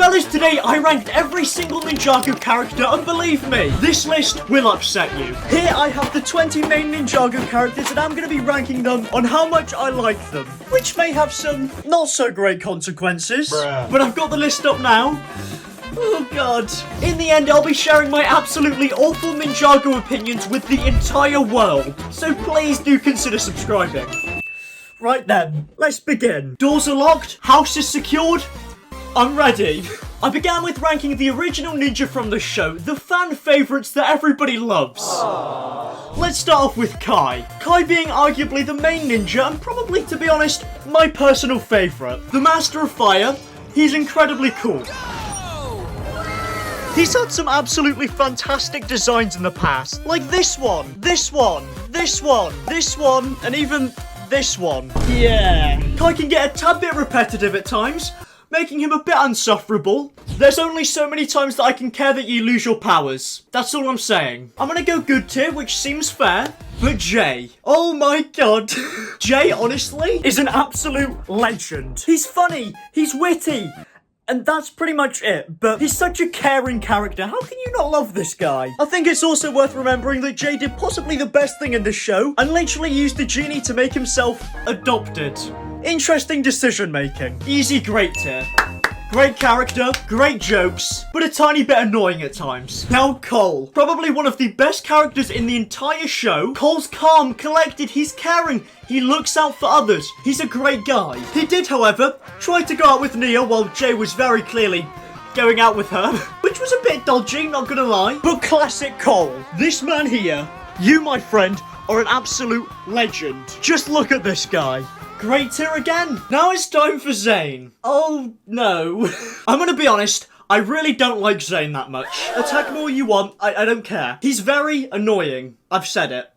fellas, today I ranked every single Ninjago character, and believe me, this list will upset you. Here I have the 20 main Ninjago characters, and I'm going to be ranking them on how much I like them, which may have some not so great consequences. Bruh. But I've got the list up now. Oh god. In the end, I'll be sharing my absolutely awful Ninjago opinions with the entire world, so please do consider subscribing. Right then, let's begin. Doors are locked, house is secured, I'm ready. I began with ranking the original ninja from the show, the fan favourites that everybody loves. Aww. Let's start off with Kai. Kai being arguably the main ninja and probably, to be honest, my personal favourite. The Master of Fire, he's incredibly cool. He's had some absolutely fantastic designs in the past, like this one, this one, this one, this one, and even this one. Yeah. Kai can get a tad bit repetitive at times, making him a bit unsufferable. There's only so many times that I can care that you lose your powers. That's all I'm saying. I'm gonna go good tier, which seems fair, but Jay. Oh my god. Jay, honestly, is an absolute legend. He's funny, he's witty, and that's pretty much it, but he's such a caring character. How can you not love this guy? I think it's also worth remembering that Jay did possibly the best thing in the show and literally used the genie to make himself adopted. Interesting decision making. Easy great tier. Great character, great jokes, but a tiny bit annoying at times. Now Cole, probably one of the best characters in the entire show. Cole's calm, collected, he's caring, he looks out for others, he's a great guy. He did, however, try to go out with Nia while Jay was very clearly going out with her, which was a bit dodgy, not gonna lie. But classic Cole, this man here, you my friend, are an absolute legend. Just look at this guy. Great tier again. Now it's time for Zane. Oh, no. I'm gonna be honest, I really don't like Zane that much. Attack me all you want, I don't care. He's very annoying. I've said it.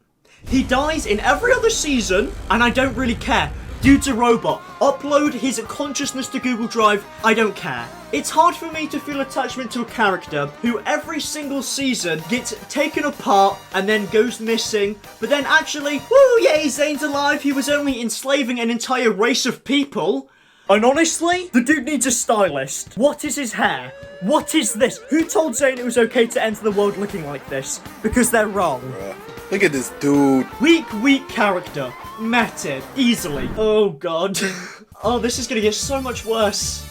He dies in every other season, and I don't really care. Dude's a robot. Upload his consciousness to Google Drive, I don't care. It's hard for me to feel attachment to a character who every single season gets taken apart and then goes missing, but then actually, woo, yay, Zane's alive, he was only enslaving an entire race of people. And honestly, the dude needs a stylist. What is his hair? What is this? Who told Zane it was okay to enter the world looking like this? Because they're wrong. Look at this dude. Weak character. Met it. Easily. Oh god. Oh, this is gonna get so much worse.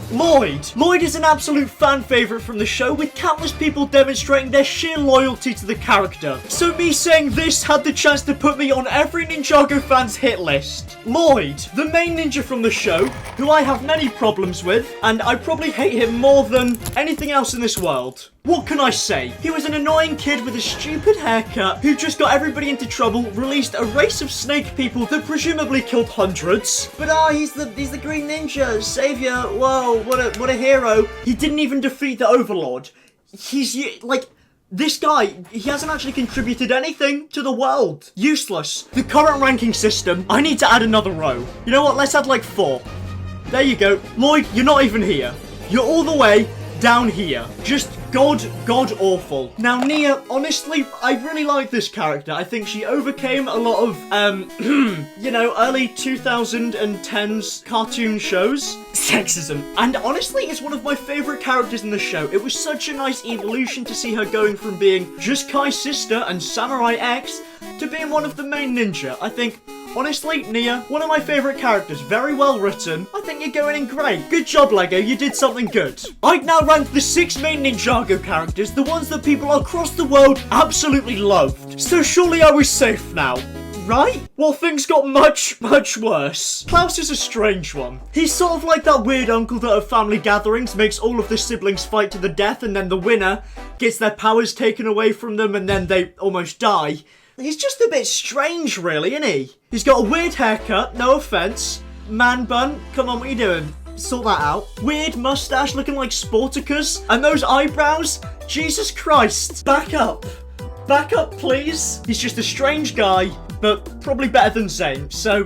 Lloyd. Lloyd is an absolute fan favourite from the show, with countless people demonstrating their sheer loyalty to the character. So me saying this had the chance to put me on every Ninjago fan's hit list. Lloyd, the main ninja from the show, who I have many problems with, and I probably hate him more than anything else in this world. What can I say? He was an annoying kid with a stupid haircut who just got everybody into trouble, released a race of snake people that presumably killed hundreds. But he's the green ninja, savior, whoa, what a hero. He didn't even defeat the Overlord. He's like, this guy, he hasn't actually contributed anything to the world. Useless. The current ranking system, I need to add another row. You know what, let's add like 4. There you go. Lloyd, you're not even here. You're all the way down here. Just god awful. Now Nia, honestly, I really like this character. I think she overcame a lot of, you know, early 2010s cartoon shows. Sexism. And honestly, it's one of my favourite characters in the show. It was such a nice evolution to see her going from being just Kai's sister and Samurai X to being one of the main ninja. I think, honestly, Nia, one of my favourite characters, very well written. I think you're going in great. Good job, Lego, you did something good. I'd now rank the 6 main Ninjago characters, the ones that people across the world absolutely loved. So surely I was safe now, right? Well, things got much worse. Klaus is a strange one. He's sort of like that weird uncle that at family gatherings makes all of the siblings fight to the death, and then the winner gets their powers taken away from them and then they almost die. He's just a bit strange, really, isn't he? He's got a weird haircut, no offense. Man bun, come on, what are you doing? Sort that out. Weird mustache looking like Sportacus. And those eyebrows, Jesus Christ. Back up. Back up, please. He's just a strange guy, but probably better than Zane, so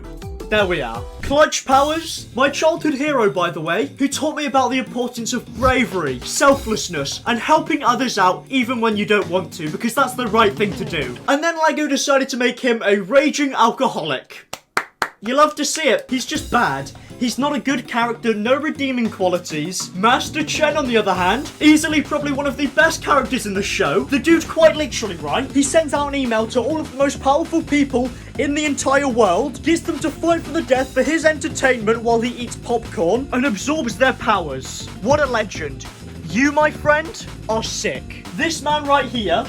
there we are. Clutch powers, my childhood hero, by the way, who taught me about the importance of bravery, selflessness, and helping others out even when you don't want to, because that's the right thing to do. And then Lego decided to make him a raging alcoholic. You love to see it. He's just bad. He's not a good character, no redeeming qualities. Master Chen, on the other hand, easily probably one of the best characters in the show. The dude's quite literally, right? He sends out an email to all of the most powerful people in the entire world, gets them to fight for the death for his entertainment while he eats popcorn, and absorbs their powers. What a legend. You, my friend, are sick. This man right here,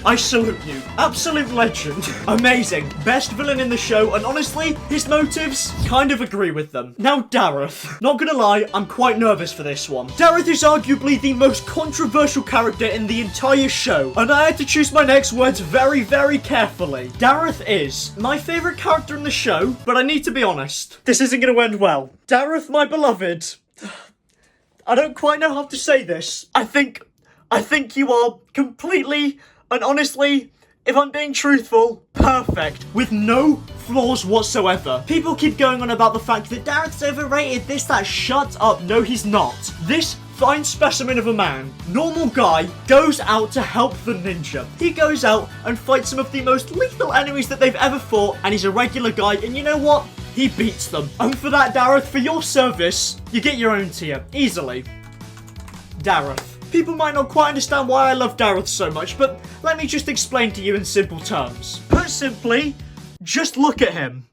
I salute you. Absolute legend. Amazing. Best villain in the show, and honestly, his motives, kind of agree with them. Now, Dareth. Not gonna lie, I'm quite nervous for this one. Dareth is arguably the most controversial character in the entire show, and I had to choose my next words very, very carefully. Dareth is my favorite character in the show, but I need to be honest. This isn't gonna end well. Dareth, my beloved. I don't quite know how to say this. I think you are completely and honestly, if I'm being truthful, perfect, with no flaws whatsoever. People keep going on about the fact that Dareth's overrated, this, that. Shut up. No, he's not. This fine specimen of a man, normal guy, goes out to help the ninja. He goes out and fights some of the most lethal enemies that they've ever fought, and he's a regular guy, and you know what? He beats them. And for that, Dareth, for your service, you get your own tier. Easily. Dareth. People might not quite understand why I love Dareth so much, but let me just explain to you in simple terms. Put simply, just look at him.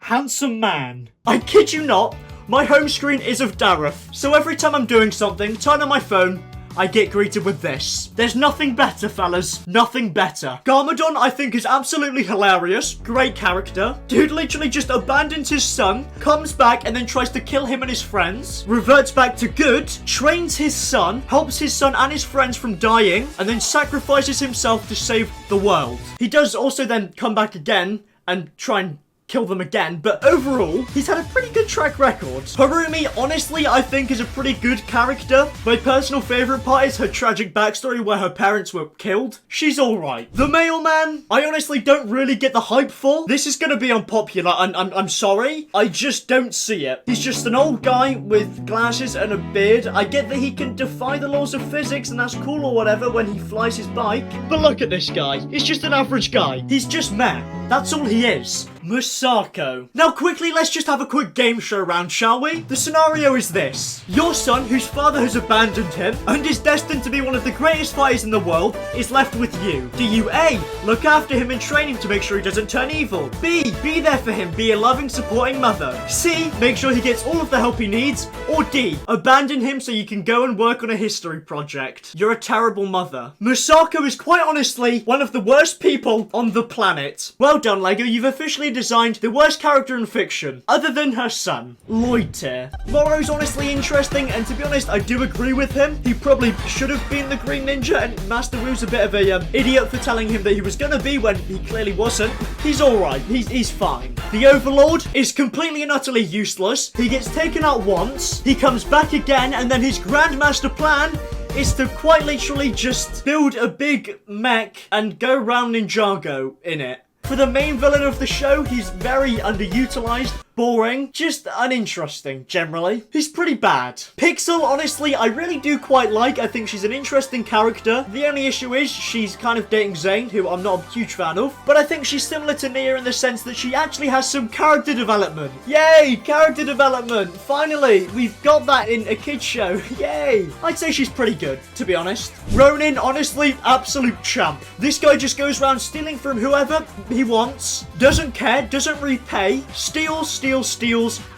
Handsome man. I kid you not, my home screen is of Dareth, so every time I'm doing something, turn on my phone, I get greeted with this. There's nothing better, fellas. Nothing better. Garmadon, I think, is absolutely hilarious. Great character. Dude literally just abandons his son, comes back and then tries to kill him and his friends, reverts back to good, trains his son, helps his son and his friends from dying, and then sacrifices himself to save the world. He does also then come back again and try and kill them again, but overall, he's had a pretty good track record. Harumi, honestly, I think is a pretty good character. My personal favorite part is her tragic backstory where her parents were killed. She's alright. The Mailman, I honestly don't really get the hype for. This is gonna be unpopular, and I'm sorry. I just don't see it. He's just an old guy with glasses and a beard. I get that he can defy the laws of physics, and that's cool or whatever when he flies his bike. But look at this guy. He's just an average guy. He's just meh. That's all he is. Musako. Now quickly, let's just have a quick game show round, shall we? The scenario is this. Your son, whose father has abandoned him and is destined to be one of the greatest fighters in the world, is left with you. Do you A, look after him and train him to make sure he doesn't turn evil? B, be there for him, be a loving, supporting mother? C, make sure he gets all of the help he needs? Or D, abandon him so you can go and work on a history project? You're a terrible mother. Musako is quite honestly one of the worst people on the planet. Well done, Lego, you've officially designed the worst character in fiction, other than her son, Lloyd tier. Moro's honestly interesting, and to be honest, I do agree with him. He probably should have been the Green Ninja, and Master Wu's a bit of a idiot for telling him that he was gonna be when he clearly wasn't. He's alright, he's fine. The Overlord is completely and utterly useless. He gets taken out once, he comes back again, and then his Grandmaster plan is to quite literally just build a big mech and go around Ninjago in it. For the main villain of the show, he's very underutilized, boring, just uninteresting, generally. He's pretty bad. Pixel, honestly, I really do quite like. I think she's an interesting character. The only issue is she's kind of dating Zane, who I'm not a huge fan of. But I think she's similar to Nia in the sense that she actually has some character development. Yay, character development. Finally, we've got that in a kid's show. Yay. I'd say she's pretty good, to be honest. Ronin, honestly, absolute champ. This guy just goes around stealing from whoever he wants, doesn't care, doesn't repay, steals,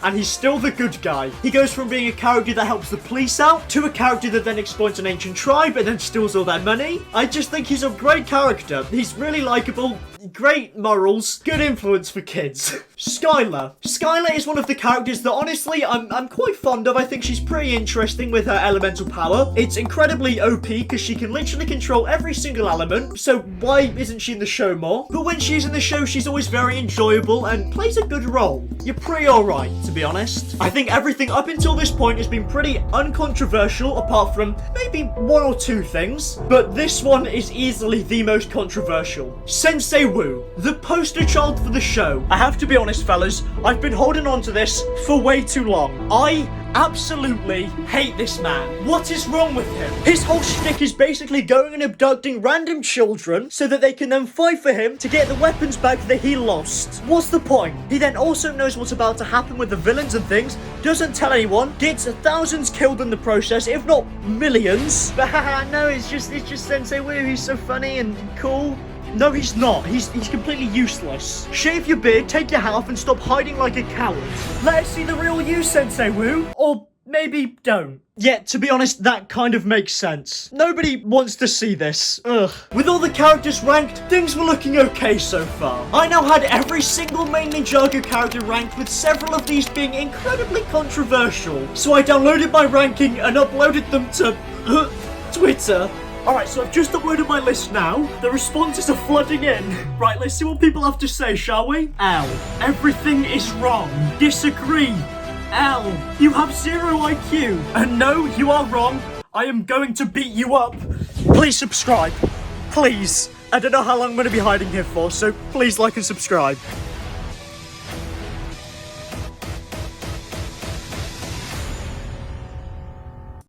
and he's still the good guy. He goes from being a character that helps the police out to a character that then exploits an ancient tribe and then steals all their money. I just think he's a great character. He's really likable, great morals, good influence for kids. Skylar. Skylar is one of the characters that honestly I'm quite fond of. I think she's pretty interesting with her elemental power. It's incredibly OP because she can literally control every single element, so why isn't she in the show more? But when she's in the show, she's always very enjoyable and plays a good role. You're pretty alright, to be honest. I think everything up until this point has been pretty uncontroversial, apart from maybe one or two things, but this one is easily the most controversial. Sensei Wu, the poster child for the show. I have to be honest, fellas, I've been holding on to this for way too long. I absolutely hate this man. What is wrong with him? His whole shtick is basically going and abducting random children so that they can then fight for him to get the weapons back that he lost. What's the point? He then also knows what's about to happen with the villains and things, doesn't tell anyone, gets thousands killed in the process, if not millions. But haha, no, it's just Sensei Wu, he's so funny and cool. No, he's not. He's completely useless. Shave your beard, take your hat off, and stop hiding like a coward. Let us see the real you, Sensei Wu. Or maybe don't. Yeah, to be honest, that kind of makes sense. Nobody wants to see this. Ugh. With all the characters ranked, things were looking okay so far. I now had every single main Ninjago character ranked, with several of these being incredibly controversial. So I downloaded my ranking and uploaded them to Twitter. Alright, so I've just uploaded my list now. The responses are flooding in. Right, let's see what people have to say, shall we? L. Everything is wrong. Disagree. L. You have 0 IQ. And no, you are wrong. I am going to beat you up. Please subscribe. Please. I don't know how long I'm going to be hiding here for, so please like and subscribe.